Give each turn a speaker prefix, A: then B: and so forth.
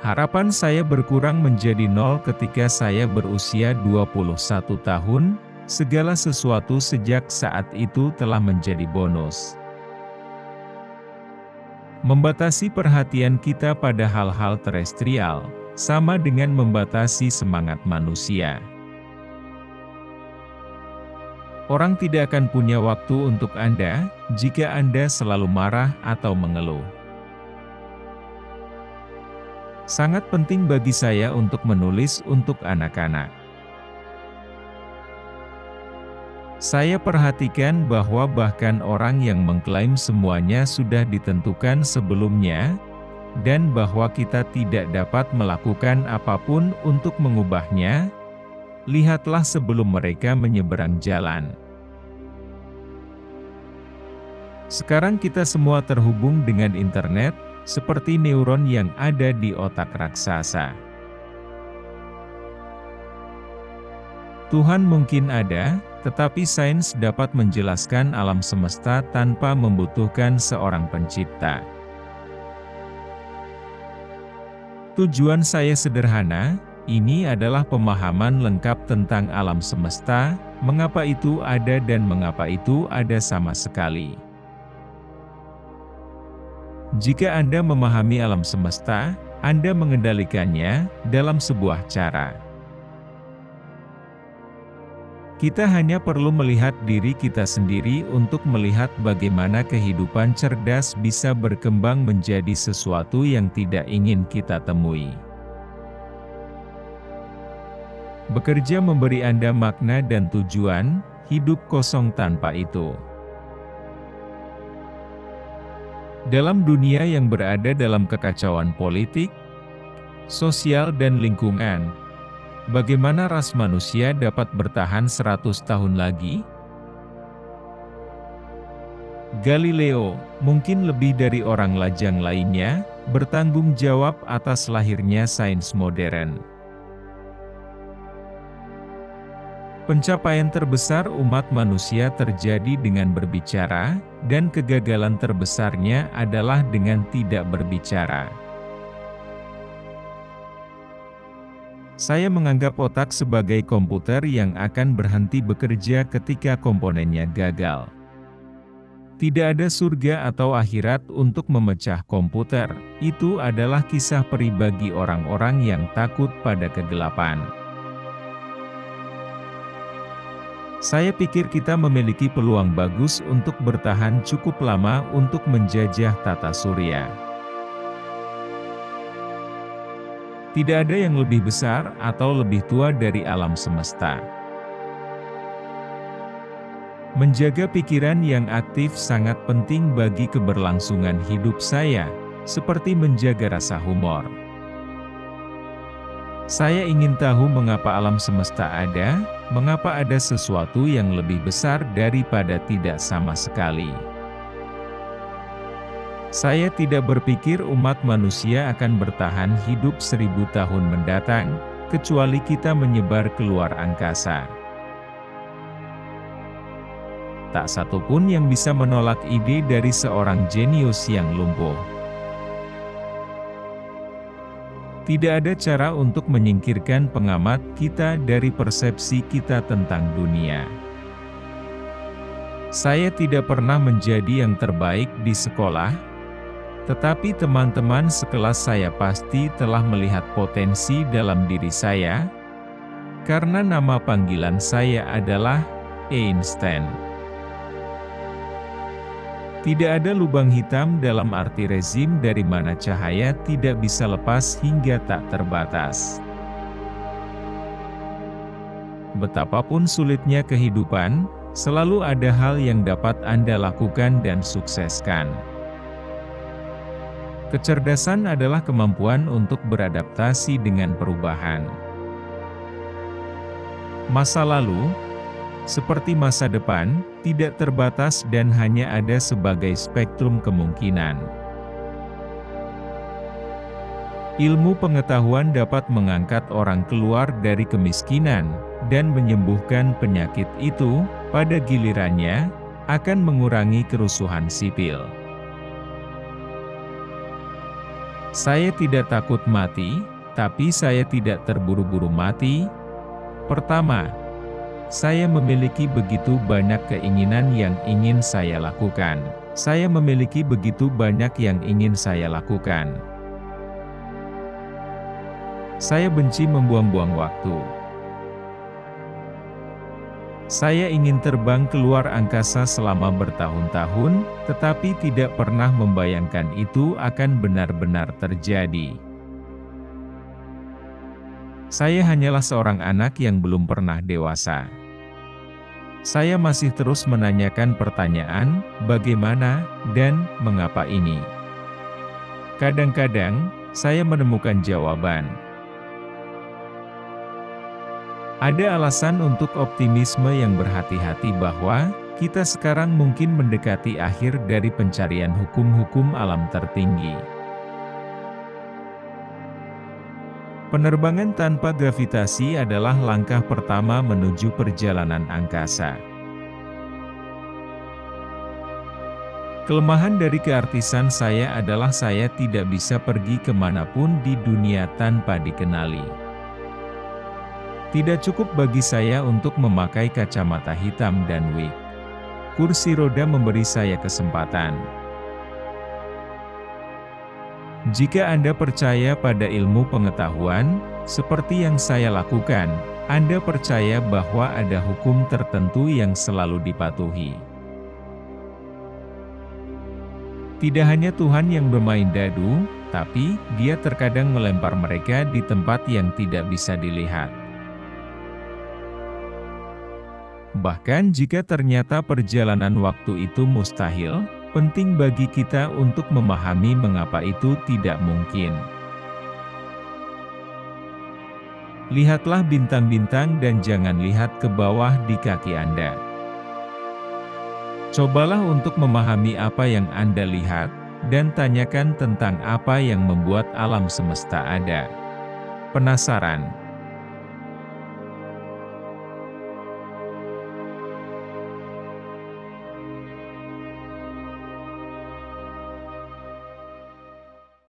A: Harapan saya berkurang menjadi nol ketika saya berusia 21 tahun, segala sesuatu sejak saat itu telah menjadi bonus. Membatasi perhatian kita pada hal-hal terestrial, sama dengan membatasi semangat manusia. Orang tidak akan punya waktu untuk Anda, jika Anda selalu marah atau mengeluh. Sangat penting bagi saya untuk menulis untuk anak-anak. Saya perhatikan bahwa bahkan orang yang mengklaim semuanya sudah ditentukan sebelumnya, dan bahwa kita tidak dapat melakukan apapun untuk mengubahnya, lihatlah sebelum mereka menyeberang jalan. Sekarang kita semua terhubung dengan internet, seperti neuron yang ada di otak raksasa. Tuhan mungkin ada, tetapi sains dapat menjelaskan alam semesta tanpa membutuhkan seorang pencipta. Tujuan saya sederhana, ini adalah pemahaman lengkap tentang alam semesta, mengapa itu ada dan mengapa itu ada sama sekali. Jika Anda memahami alam semesta, Anda mengendalikannya dalam sebuah cara. Kita hanya perlu melihat diri kita sendiri untuk melihat bagaimana kehidupan cerdas bisa berkembang menjadi sesuatu yang tidak ingin kita temui. Bekerja memberi Anda makna dan tujuan, hidup kosong tanpa itu. Dalam dunia yang berada dalam kekacauan politik, sosial dan lingkungan, bagaimana ras manusia dapat bertahan 100 tahun lagi? Galileo, mungkin lebih dari orang lajang lainnya, bertanggung jawab atas lahirnya sains modern. Pencapaian terbesar umat manusia terjadi dengan berbicara, dan kegagalan terbesarnya adalah dengan tidak berbicara. Saya menganggap otak sebagai komputer yang akan berhenti bekerja ketika komponennya gagal. Tidak ada surga atau akhirat untuk memecah komputer, itu adalah kisah peri bagi orang-orang yang takut pada kegelapan. Saya pikir kita memiliki peluang bagus untuk bertahan cukup lama untuk menjajah tata surya. Tidak ada yang lebih besar atau lebih tua dari alam semesta. Menjaga pikiran yang aktif sangat penting bagi keberlangsungan hidup saya, seperti menjaga rasa humor. Saya ingin tahu mengapa alam semesta ada, mengapa ada sesuatu yang lebih besar daripada tidak sama sekali. Saya tidak berpikir umat manusia akan bertahan hidup 1000 tahun mendatang, kecuali kita menyebar keluar angkasa. Tak satu pun yang bisa menolak ide dari seorang jenius yang lumpuh. Tidak ada cara untuk menyingkirkan pengamat kita dari persepsi kita tentang dunia. Saya tidak pernah menjadi yang terbaik di sekolah, tetapi teman-teman sekelas saya pasti telah melihat potensi dalam diri saya, karena nama panggilan saya adalah Einstein. Tidak ada lubang hitam dalam arti rezim dari mana cahaya tidak bisa lepas hingga tak terbatas. Betapapun sulitnya kehidupan, selalu ada hal yang dapat Anda lakukan dan sukseskan. Kecerdasan adalah kemampuan untuk beradaptasi dengan perubahan. Masa lalu, seperti masa depan, tidak terbatas dan hanya ada sebagai spektrum kemungkinan. Ilmu pengetahuan dapat mengangkat orang keluar dari kemiskinan, dan menyembuhkan penyakit itu, pada gilirannya, akan mengurangi kerusuhan sipil. Saya tidak takut mati, tapi saya tidak terburu-buru mati. Pertama, saya memiliki begitu banyak keinginan yang ingin saya lakukan. Saya memiliki begitu banyak yang ingin saya lakukan. Saya benci membuang-buang waktu. Saya ingin terbang keluar angkasa selama bertahun-tahun, tetapi tidak pernah membayangkan itu akan benar-benar terjadi. Saya hanyalah seorang anak yang belum pernah dewasa. Saya masih terus menanyakan pertanyaan, bagaimana, dan mengapa ini. Kadang-kadang, saya menemukan jawaban. Ada alasan untuk optimisme yang berhati-hati bahwa kita sekarang mungkin mendekati akhir dari pencarian hukum-hukum alam tertinggi. Penerbangan tanpa gravitasi adalah langkah pertama menuju perjalanan angkasa. Kelemahan dari keartisan saya adalah saya tidak bisa pergi kemanapun di dunia tanpa dikenali. Tidak cukup bagi saya untuk memakai kacamata hitam dan wig. Kursi roda memberi saya kesempatan. Jika Anda percaya pada ilmu pengetahuan, seperti yang saya lakukan, Anda percaya bahwa ada hukum tertentu yang selalu dipatuhi. Tidak hanya Tuhan yang bermain dadu, tapi Dia terkadang melempar mereka di tempat yang tidak bisa dilihat. Bahkan jika ternyata perjalanan waktu itu mustahil, penting bagi kita untuk memahami mengapa itu tidak mungkin. Lihatlah bintang-bintang dan jangan lihat ke bawah di kaki Anda. Cobalah untuk memahami apa yang Anda lihat, dan tanyakan tentang apa yang membuat alam semesta ada. Penasaran?